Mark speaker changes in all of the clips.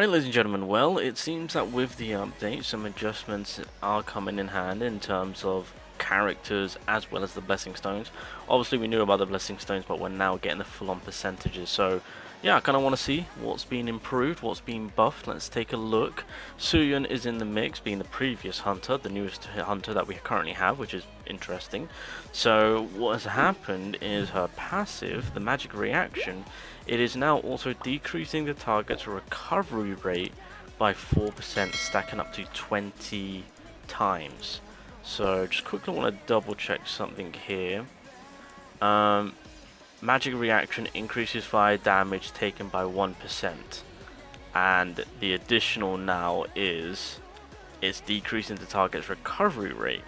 Speaker 1: Alright, ladies and gentlemen, well, it seems that with the update, some adjustments are coming in hand in terms of characters as well as the blessing stones. Obviously, we knew about the blessing stones, but we're now getting the full-on percentages. So, yeah, I kind of want to see what's been improved, what's been buffed. Let's take a look. Soohyun is in the mix, being the previous hunter, the newest hunter that we currently have, which is interesting. So, what has happened is her passive, the magic reaction, it is now also decreasing the target's recovery rate by 4%, stacking up to 20 times. So just quickly want to double check something here. Magic reaction increases fire damage taken by 1%, and the additional now is it's decreasing the target's recovery rate.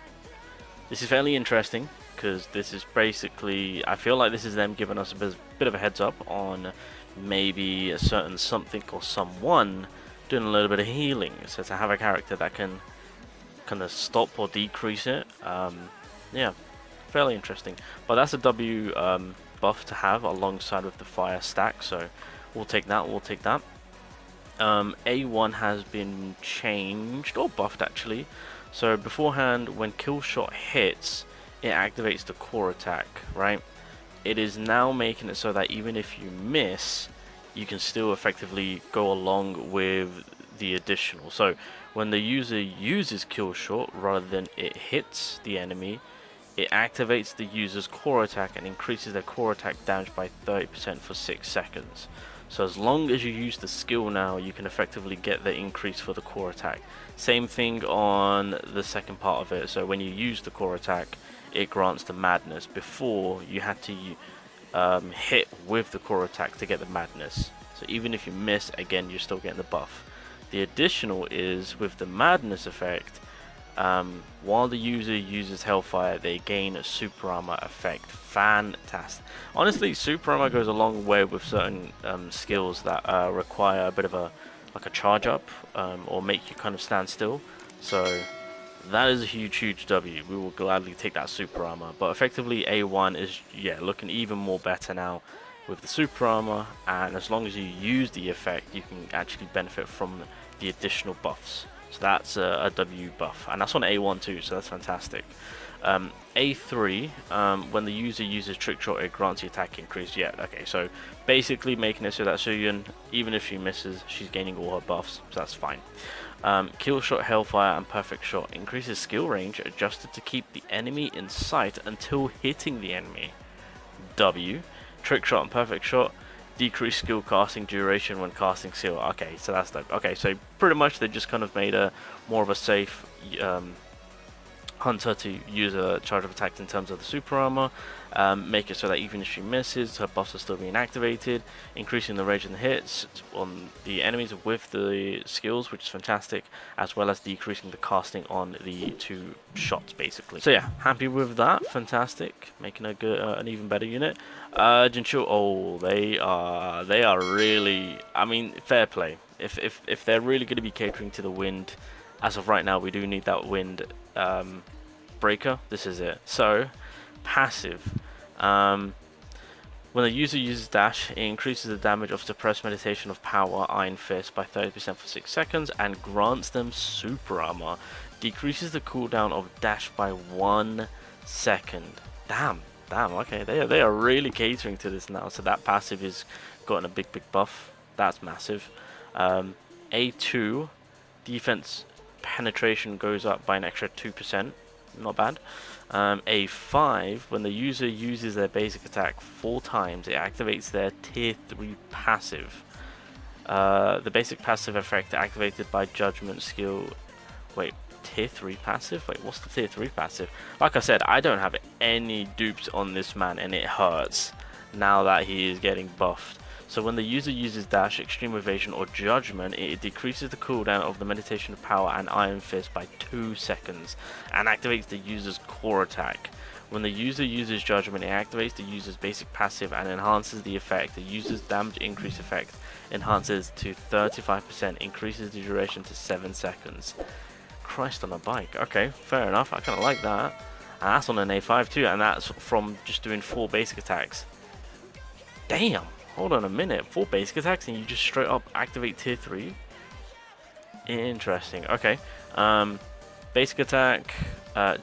Speaker 1: This is fairly interesting, because this is basically, I feel like this is them giving us a bit of a heads up on maybe a certain something or someone doing a little bit of healing. So to have a character that can kind of stop or decrease it, yeah, fairly interesting. But that's a W buff to have alongside with the fire stack, so we'll take that, A1 has been changed, or buffed actually. So beforehand, when kill shot hits, it activates the core attack, right? It is now making it so that even if you miss, you can still effectively go along with the additional. So when the user uses kill shot rather than it hits the enemy, it activates the user's core attack and increases their core attack damage by 30% for 6 seconds. So as long as you use the skill now, you can effectively get the increase for the core attack. Same thing on the second part of it. So when you use the core attack, it grants the madness. Before, you had to hit with the core attack to get the madness. So even if you miss, again, you're still getting the buff. The additional is with the madness effect. While the user uses Hellfire, they gain a super armor effect. Fantastic. Honestly, super armor goes a long way with certain skills that require a bit of a charge up, or make you kind of stand still. So that is a huge W. We will gladly take that super armor. But effectively, A1 is, yeah, looking even more better now with the super armor, and as long as you use the effect, you can actually benefit from the additional buffs. So that's a W buff, and that's on A1 too, so that's fantastic. A3, when the user uses trick shot, it grants the attack increase. Yeah, okay, so basically making it so that Soohyun, even if she misses, she's gaining all her buffs, so that's fine. Kill shot, Hellfire, and perfect shot increases skill range adjusted to keep the enemy in sight until hitting the enemy. W, trick shot and perfect shot decrease skill casting duration when casting skill. Okay, so that's dope. Okay, so pretty much they just kind of made a more of a safe hunter to use a charge up attack in terms of the super armor, make it so that even if she misses, her buffs are still being activated, increasing the range and the hits on the enemies with the skills, which is fantastic, as well as decreasing the casting on the 2 shots basically. So yeah, happy with that. Fantastic, making a good an even better unit. Jinchul, oh, they are really, I mean, fair play. If they're really going to be catering to the wind, as of right now, we do need that wind breaker. This is it. So passive, when the user uses dash, it increases the damage of suppressed meditation of power Iron Fist by 30% for 6 seconds and grants them super armor, decreases the cooldown of dash by 1 second. Damn, okay, they are really catering to this now. So that passive is gotten a big buff. That's massive. A2, defense penetration goes up by an extra 2%. Not bad. A5, when the user uses their basic attack 4 times, it activates their tier 3 passive. The basic passive effect activated by judgment skill. Wait, tier 3 passive? Wait, what's the tier 3 passive? Like I said, I don't have any dupes on this man, and it hurts now that he is getting buffed. So when the user uses dash, extreme evasion, or judgment, it decreases the cooldown of the meditation of power and Iron Fist by 2 seconds and activates the user's core attack. When the user uses judgment, it activates the user's basic passive and enhances the effect. The user's damage increase effect enhances to 35%, increases the duration to 7 seconds. Christ on a bike. Okay, fair enough. I kind of like that. And that's on an A5 too, and that's from just doing 4 basic attacks. Damn. Hold on a minute, 4 basic attacks and you just straight up activate tier 3? Interesting. Okay. Basic attack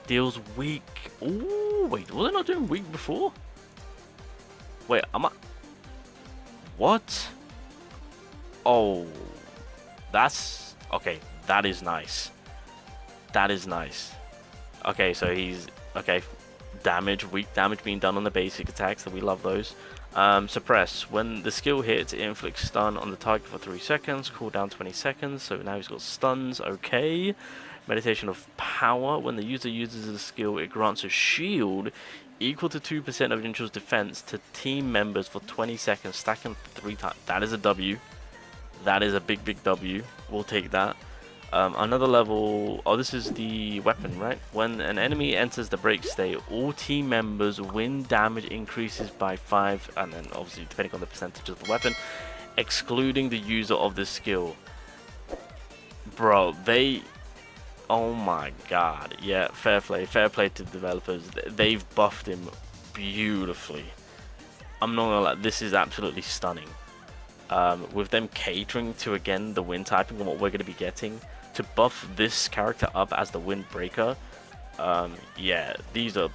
Speaker 1: deals weak. Ooh, wait, was I not doing weak before? Wait, am I? What? Oh, that's okay. That is nice. That is nice. Okay, so he's okay. Damage, weak damage being done on the basic attacks, so we love those. Suppress. When the skill hits, it inflicts stun on the target for 3 seconds. Cooldown 20 seconds. So now he's got stuns. Okay. Meditation of Power. When the user uses the skill, it grants a shield equal to 2% of Jinchul's defense to team members for 20 seconds, stacking 3 times. That is a W. That is a big, big W. We'll take that. Another level. Oh, this is the weapon, right? When an enemy enters the break state, all team members' wind damage increases by 5, and then obviously depending on the percentage of the weapon, excluding the user of the skill. Bro, they. Oh my god. Yeah, fair play to the developers. They've buffed him beautifully. I'm not gonna lie, this is absolutely stunning. With them catering to, again, the wind typing and what we're going to be getting, to buff this character up as the windbreaker, yeah, these are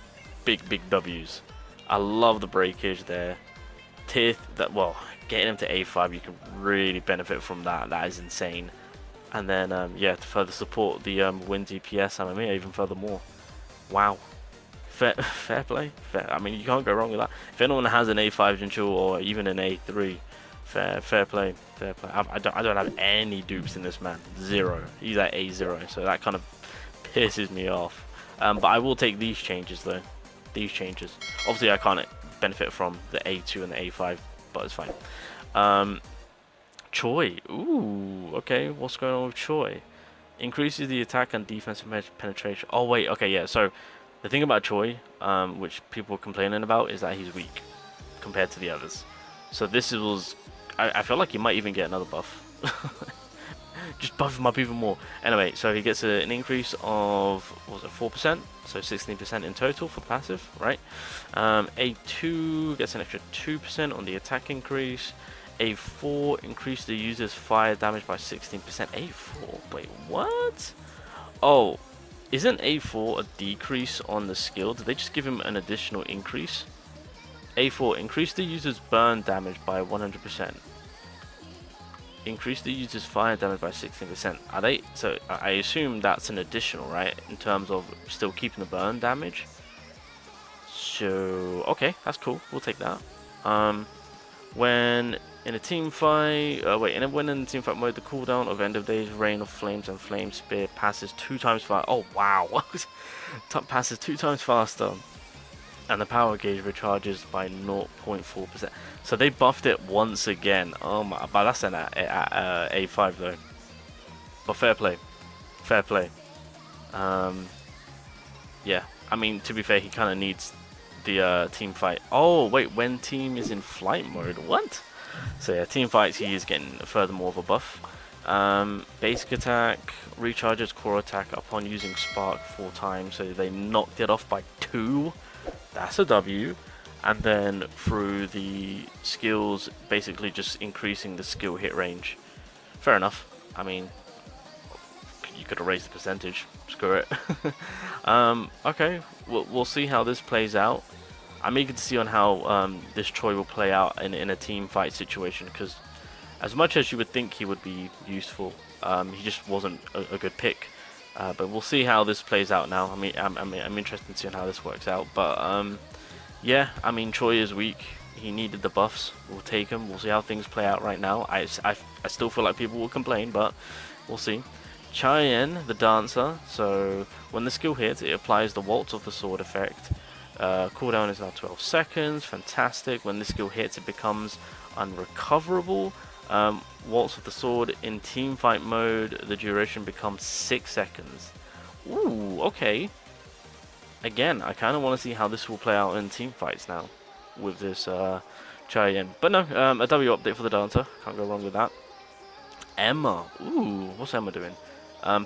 Speaker 1: big, big W's. I love the breakage there. Well, getting him to A5, you can really benefit from that. That is insane. And then, yeah, to further support the wind DPS, I mean, even furthermore. Wow. Fair play. I mean, you can't go wrong with that. If anyone has an A5 Jinchul or even an A3, fair play. I don't have any dupes in this man. 0. He's at A0, so that kind of pisses me off. But I will take these changes though. These changes. Obviously, I can't benefit from the A2 and the A5, but it's fine. Choi. Ooh, okay. What's going on with Choi? Increases the attack and defensive penetration. Oh wait, okay, yeah. So the thing about Choi, which people are complaining about, is that he's weak compared to the others. So this was. I feel like he might even get another buff. Just buff him up even more. Anyway, so he gets an increase of, what was it, 4%? So 16% in total for passive, right? A2 gets an extra 2% on the attack increase. A4 increase the user's fire damage by 16%. A4? Wait, what? Oh, isn't A4 a decrease on the skill? Did they just give him an additional increase? A4, increase the user's burn damage by 100%. Increase the user's fire damage by 16%. Are they? So I assume that's an additional, right? In terms of still keeping the burn damage. So okay, that's cool. We'll take that. When in a team fight, when in team fight mode, the cooldown of End of Days, Rain of Flames, and Flame Spear passes 2 times faster. Oh wow, passes 2 times faster. And the power gauge recharges by 0.4%. So they buffed it once again. Oh my, but that's an A5 though. But fair play. Yeah, I mean, to be fair, he kind of needs the team fight. Oh wait, when team is in flight mode, what? So yeah, team fights, he is getting furthermore of a buff. Basic attack recharges core attack upon using spark 4 times, so they knocked it off by 2. That's a W. And then through the skills, basically just increasing the skill hit range. Fair enough. I mean, you could have raised the percentage. Screw it. Okay, we'll see how this plays out. I'm eager to see on how this Choi will play out in a team fight situation, because as much as you would think he would be useful, he just wasn't a good pick. But we'll see how this plays out now. I mean, I'm interested in seeing how this works out. But yeah, I mean, Choi is weak. He needed the buffs. We'll take him. We'll see how things play out right now. I still feel like people will complain, but we'll see. Cheyenne, the dancer. So when the skill hits, it applies the Waltz of the Sword effect. Cooldown is now 12 seconds. Fantastic. When this skill hits, it becomes unrecoverable. Waltz of the Sword in team fight mode, the duration becomes 6 seconds. Ooh, okay. Again, I kind of want to see how this will play out in team fights now with this Cheyenne. But no, a W update for the dancer. Can't go wrong with that. Emma. Ooh, what's Emma doing?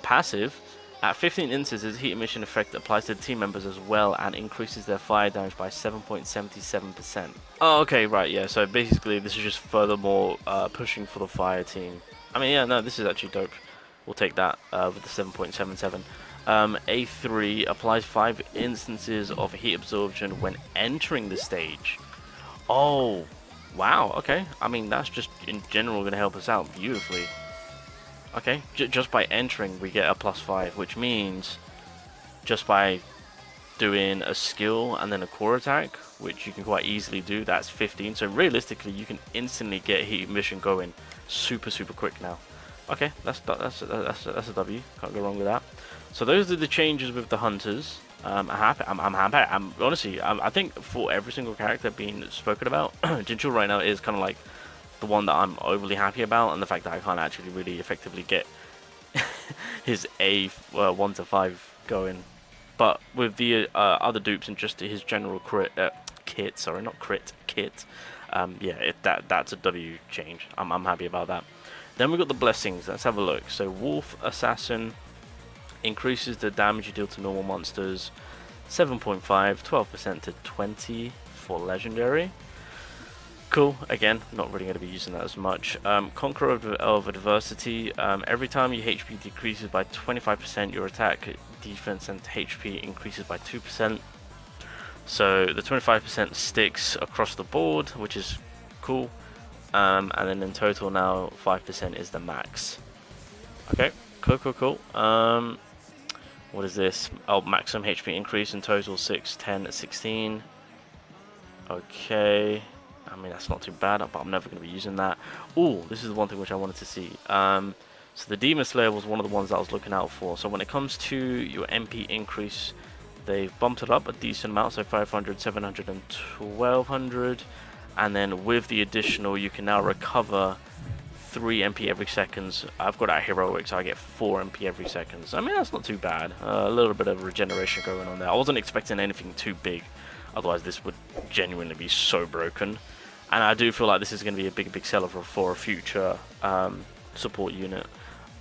Speaker 1: Passive. At 15 instances, heat emission effect applies to the team members as well and increases their fire damage by 7.77%. Oh, okay, right, yeah. So basically, this is just furthermore pushing for the fire team. I mean, yeah, no, this is actually dope. we'll take that with the 7.77. A3 applies 5 instances of heat absorption when entering the stage. Oh, wow, okay. I mean, that's just in general going to help us out beautifully. Okay, just by entering, we get a +5, which means just by doing a skill and then a core attack, which you can quite easily do, that's 15. So realistically, you can instantly get heat emission going super quick now. Okay, that's a W. Can't go wrong with that. So those are the changes with the hunters. I'm happy. I'm honestly, I think for every single character being spoken about, Jinchul right now is kind of like the one that I'm overly happy about, and the fact that I can't actually really effectively get his A 1 to 5 going. But with the other dupes and just his general kit, sorry, not crit, kit, yeah, that's a W change. I'm happy about that. Then we've got the blessings. Let's have a look. So Wolf Assassin increases the damage you deal to normal monsters 7.5, 12% to 20 for legendary. Cool. Again, not really going to be using that as much. Conqueror of Adversity. Every time your HP decreases by 25%, your attack, defense, and HP increases by 2%. So the 25% sticks across the board, which is cool. And then in total now, 5% is the max. Okay, cool. What is this? Oh, maximum HP increase in total 6, 10, 16. Okay. I mean, that's not too bad, but I'm never going to be using that. Oh, this is the one thing which I wanted to see. So the Demon Slayer was one of the ones that I was looking out for. So when it comes to your MP increase, they've bumped it up a decent amount. So 500, 700, and 1200. And then with the additional, you can now recover 3 MP every second. I've got that heroic, so I get 4 MP every second. I mean, that's not too bad. A little bit of regeneration going on there. I wasn't expecting anything too big. Otherwise, this would genuinely be so broken. And I do feel like this is going to be a big seller for a future support unit.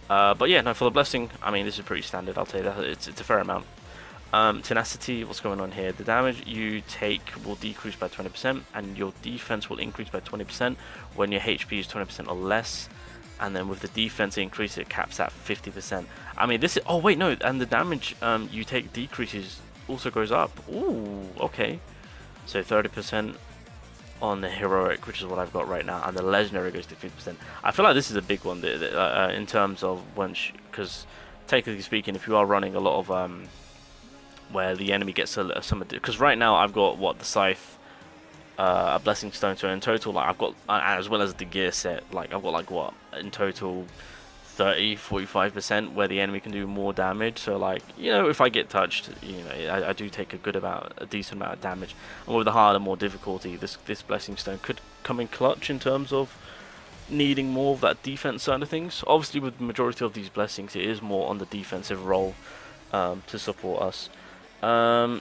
Speaker 1: But yeah, no, for the blessing, I mean, this is pretty standard. I'll tell you that. It's a fair amount. Tenacity, what's going on here? The damage you take will decrease by 20%, and your defense will increase by 20% when your HP is 20% or less. And then with the defense increase, it caps at 50%. I mean, this is... Oh, wait, no. And the damage you take decreases also goes up. Ooh, okay. So 30% on the heroic, which is what I've got right now, and the legendary goes to 50%. I feel like this is a big one in terms of once, because technically speaking, if you are running a lot of where the enemy gets some, because right now I've got what, the scythe, a blessing stone, so in total, like I've got, as well as the gear set, like I've got like what in total 30-45% where the enemy can do more damage. So like, you know, if I get touched, you know, I do take a decent amount of damage. And with the harder, more difficulty, this blessing stone could come in clutch in terms of needing more of that defense side of things. Obviously, with the majority of these blessings, it is more on the defensive role to support us.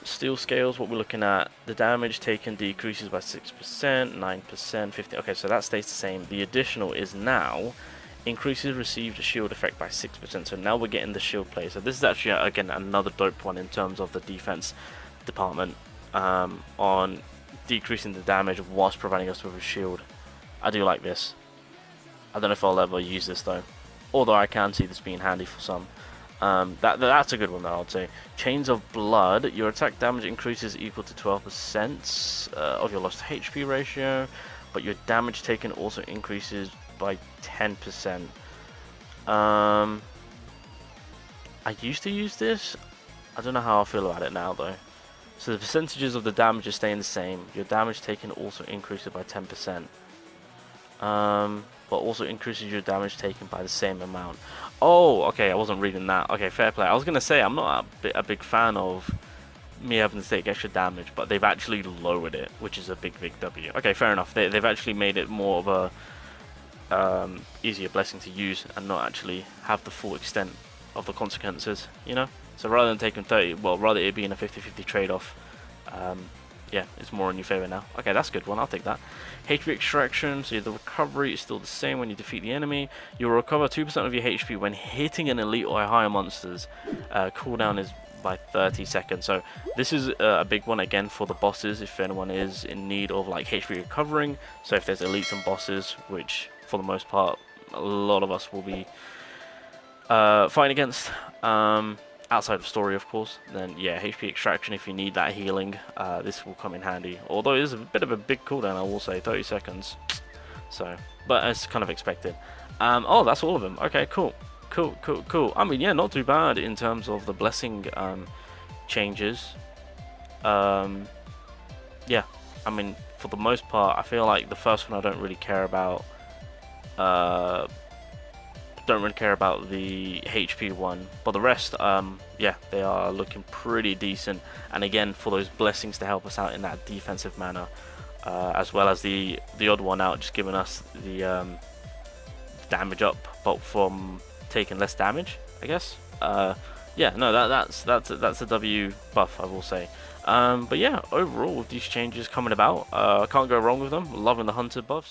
Speaker 1: Steel scales, what we're looking at, the damage taken decreases by 6%, 9%, 50%. Okay, so that stays the same. The additional is now increases received shield effect by 6%. So now we're getting the shield play. So this is actually again another dope one in terms of the defense department, on decreasing the damage whilst providing us with a shield. I do like this. I don't know if I'll ever use this though, although I can see this being handy for some. That's a good one though, I'd say. Chains of Blood, your attack damage increases equal to 12% of your lost HP ratio, but your damage taken also increases by 10%. I used to use this. I don't know how I feel about it now though. So the percentages of the damage are staying the same. Your damage taken also increases by 10%. But also increases your damage taken by the same amount. Oh, okay, I wasn't reading that. Okay, fair play. I was gonna say I'm not a big fan of me having to take extra damage, but they've actually lowered it, which is a big W. Okay, fair enough. They've actually made it more of a easier blessing to use and not actually have the full extent of the consequences, you know. So rather than taking 30, well, rather it being a 50-50 trade-off, yeah, it's more in your favor now. Okay, that's a good one. I'll take that. HP extraction, so the recovery is still the same when you defeat the enemy. You'll recover 2% of your HP when hitting an elite or higher monsters. Cooldown is by 30 seconds. So this is a big one again for the bosses if anyone is in need of like HP recovering. So if there's elites and bosses, which for the most part a lot of us will be fighting against. Outside of story, of course, then yeah, HP extraction if you need that healing, this will come in handy. Although it is a bit of a big cooldown, I will say, 30 seconds. So, but it's kind of expected. Oh, that's all of them. Okay, cool. I mean, yeah, not too bad in terms of the blessing changes. Yeah, I mean, for the most part, I feel like the first one I don't really care about. Don't really care about the HP one, but the rest, yeah, they are looking pretty decent. And again, for those blessings to help us out in that defensive manner, as well as the odd one out, just giving us the damage up, but from taking less damage, I guess. Yeah, no, that's a W buff, I will say. But yeah, overall with these changes coming about, I can't go wrong with them. Loving the hunter buffs.